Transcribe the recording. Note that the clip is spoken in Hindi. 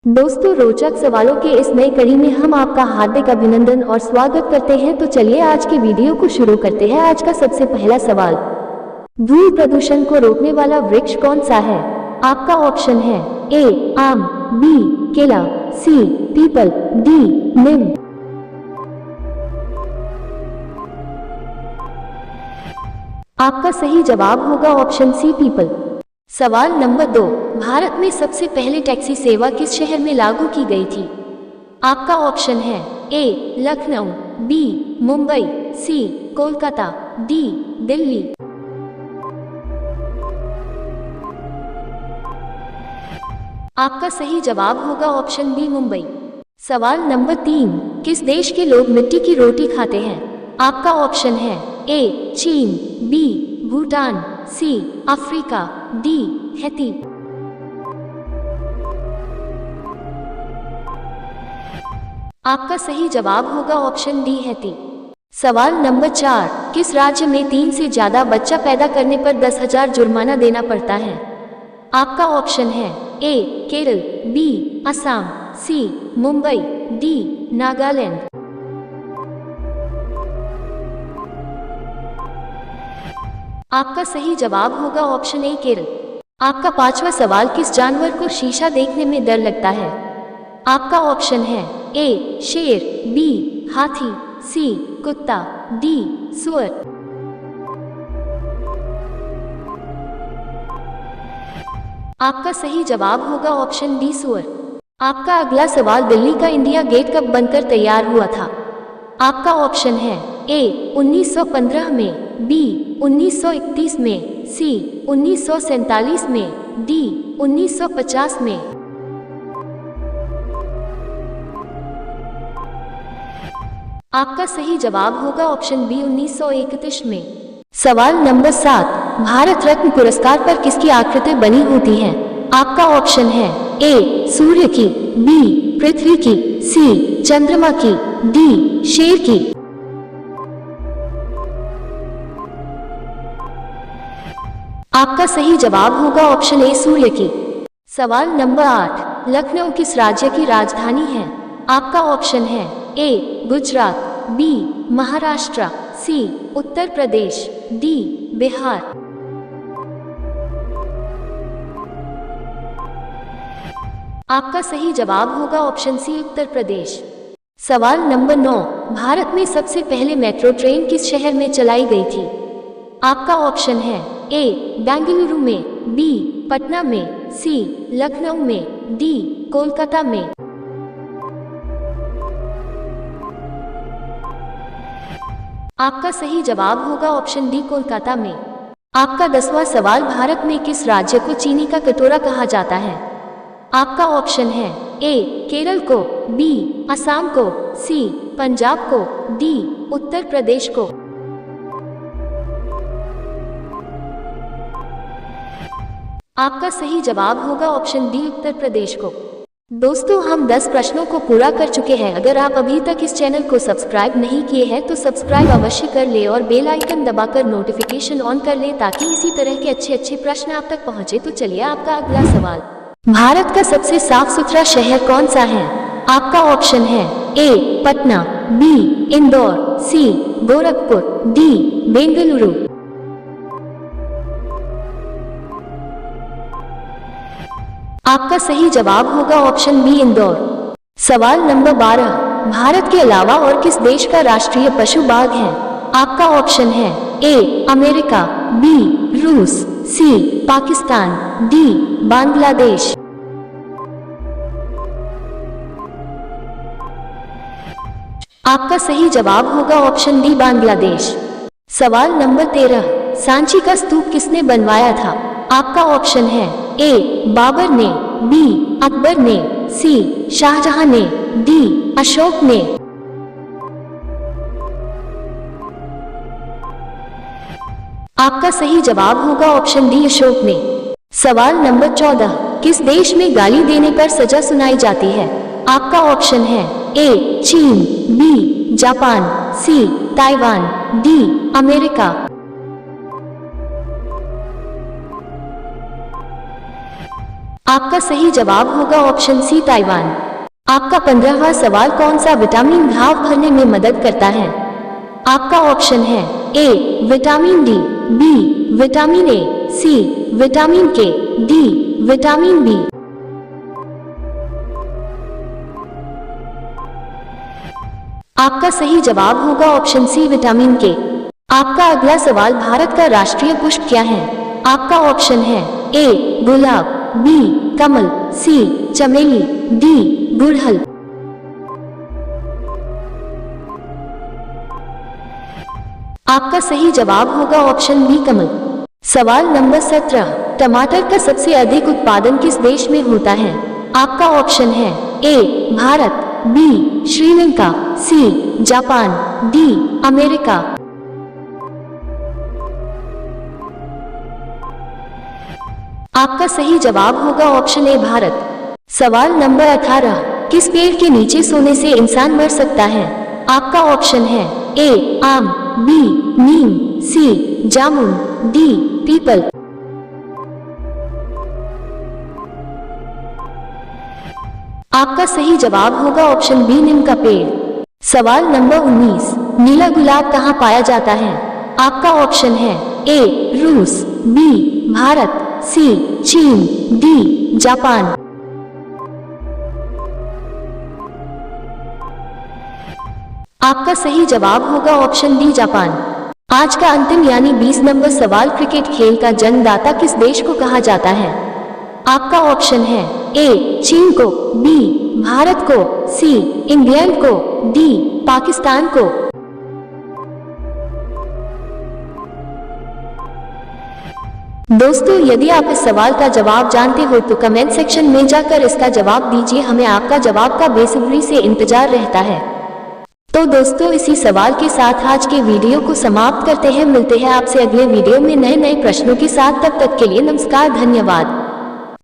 दोस्तों, रोचक सवालों के इस नई कड़ी में हम आपका हार्दिक अभिनंदन और स्वागत करते हैं। तो चलिए आज की वीडियो को शुरू करते हैं। आज का सबसे पहला सवाल, धूल प्रदूषण को रोकने वाला वृक्ष कौन सा है? आपका ऑप्शन है ए आम, बी केला, सी पीपल, डी नीम। आपका सही जवाब होगा ऑप्शन सी पीपल। सवाल नंबर 2, भारत में सबसे पहले टैक्सी सेवा किस शहर में लागू की गई थी? आपका ऑप्शन है ए लखनऊ, बी मुंबई, सी कोलकाता, डी दिल्ली। आपका सही जवाब होगा ऑप्शन बी मुंबई। सवाल नंबर 3, किस देश के लोग मिट्टी की रोटी खाते हैं? आपका ऑप्शन है ए चीन, B Bhutan, C Africa, D Haiti. आपका सही जवाब होगा ऑप्शन डी हैती। सवाल नंबर 4, किस राज्य में 3 से ज्यादा बच्चा पैदा करने पर 10,000 जुर्माना देना पड़ता है? आपका ऑप्शन है ए केरल, बी असम, सी मुंबई, डी नागालैंड। आपका सही जवाब होगा ऑप्शन ए केरल। आपका 5वां सवाल, किस जानवर को शीशा देखने में डर लगता है? आपका ऑप्शन है ए शेर, बी हाथी, सी कुत्ता, डी सुअर। आपका सही जवाब होगा ऑप्शन डी सुअर। आपका अगला सवाल, दिल्ली का इंडिया गेट कब बनकर तैयार हुआ था? आपका ऑप्शन है ए 1915 में, बी 1931 में, सी 1947 में, डी 1950 में। आपका सही जवाब होगा ऑप्शन बी 1931 में। सवाल नंबर 7, भारत रत्न पुरस्कार पर किसकी आकृति बनी होती है? आपका ऑप्शन है ए सूर्य की, बी पृथ्वी की, सी चंद्रमा की, डी शेर की। आपका सही जवाब होगा ऑप्शन ए सूर्य की। सवाल नंबर 8, लखनऊ किस राज्य की राजधानी है? आपका ऑप्शन है ए गुजरात, बी महाराष्ट्र, सी उत्तर प्रदेश, डी बिहार। आपका सही जवाब होगा ऑप्शन सी उत्तर प्रदेश। सवाल नंबर 9, भारत में सबसे पहले मेट्रो ट्रेन किस शहर में चलाई गई थी? आपका ऑप्शन है ए बेंगलुरु में, बी पटना में, सी लखनऊ में, डी कोलकाता में। आपका सही जवाब होगा ऑप्शन डी कोलकाता में। आपका 10वां सवाल, भारत में किस राज्य को चीनी का कटोरा कहा जाता है? आपका ऑप्शन है ए केरल को, बी असम को, सी पंजाब को, डी उत्तर प्रदेश को। आपका सही जवाब होगा ऑप्शन डी उत्तर प्रदेश को। दोस्तों, हम 10 प्रश्नों को पूरा कर चुके हैं। अगर आप अभी तक इस चैनल को सब्सक्राइब नहीं किए हैं तो सब्सक्राइब अवश्य कर ले और बेल आइकन दबाकर नोटिफिकेशन ऑन कर ले ताकि इसी तरह के अच्छे प्रश्न आप तक पहुंचे। तो चलिए आपका अगला सवाल, भारत का सबसे साफ सुथरा शहर कौन सा है? आपका ऑप्शन है ए पटना, बी इंदौर, सी गोरखपुर, डी बेंगलुरु। आपका सही जवाब होगा ऑप्शन बी इंदौर। सवाल नंबर 12, भारत के अलावा और किस देश का राष्ट्रीय पशु बाघ है? आपका ऑप्शन है ए अमेरिका, बी रूस, सी पाकिस्तान, डी बांग्लादेश। आपका सही जवाब होगा ऑप्शन डी बांग्लादेश। सवाल नंबर 13, सांची का स्तूप किसने बनवाया था? आपका ऑप्शन है ए बाबर ने, बी अकबर ने, सी शाहजहां ने, डी अशोक ने। आपका सही जवाब होगा ऑप्शन डी अशोक ने। सवाल नंबर 14, किस देश में गाली देने पर सजा सुनाई जाती है? आपका ऑप्शन है ए चीन, बी जापान, सी ताइवान, डी अमेरिका। आपका सही जवाब होगा ऑप्शन सी ताइवान। आपका 15वां सवाल, कौन सा विटामिन घाव भरने में मदद करता है? आपका ऑप्शन है A vitamin D, B vitamin A, C vitamin K, D vitamin B. आपका सही जवाब होगा ऑप्शन सी विटामिन के। आपका अगला सवाल, भारत का राष्ट्रीय पुष्प क्या है? आपका ऑप्शन है ए गुलाब, बी कमल, सी चमेली, डी गुड़हल। आपका सही जवाब होगा ऑप्शन बी कमल। सवाल नंबर 17, टमाटर का सबसे अधिक उत्पादन किस देश में होता है? आपका ऑप्शन है A Bharat, B Sri Lanka, C Japan, D America. आपका सही जवाब होगा ऑप्शन ए भारत। सवाल नंबर 18, किस पेड़ के नीचे सोने से इंसान मर सकता है? आपका ऑप्शन है ए आम, बी नीम, सी जामुन, डी पीपल। आपका सही जवाब होगा ऑप्शन बी नीम का पेड़। सवाल नंबर 19, नीला गुलाब कहाँ पाया जाता है? आपका ऑप्शन है ए रूस, बी भारत, सी चीन, डी जापान। आपका सही जवाब होगा ऑप्शन डी जापान। आज का अंतिम यानी 20 नंबर सवाल, क्रिकेट खेल का जन्मदाता किस देश को कहा जाता है? आपका ऑप्शन है ए चीन को, बी भारत को, सी इंग्लैंड को, डी पाकिस्तान को। दोस्तों, यदि आप इस सवाल का जवाब जानते हो तो कमेंट सेक्शन में जाकर इसका जवाब दीजिए, हमें आपका जवाब का बेसब्री से इंतजार रहता है। तो दोस्तों, इसी सवाल के साथ आज के वीडियो को समाप्त करते हैं। मिलते हैं आपसे अगले वीडियो में नए प्रश्नों के साथ। तब तक के लिए नमस्कार, धन्यवाद।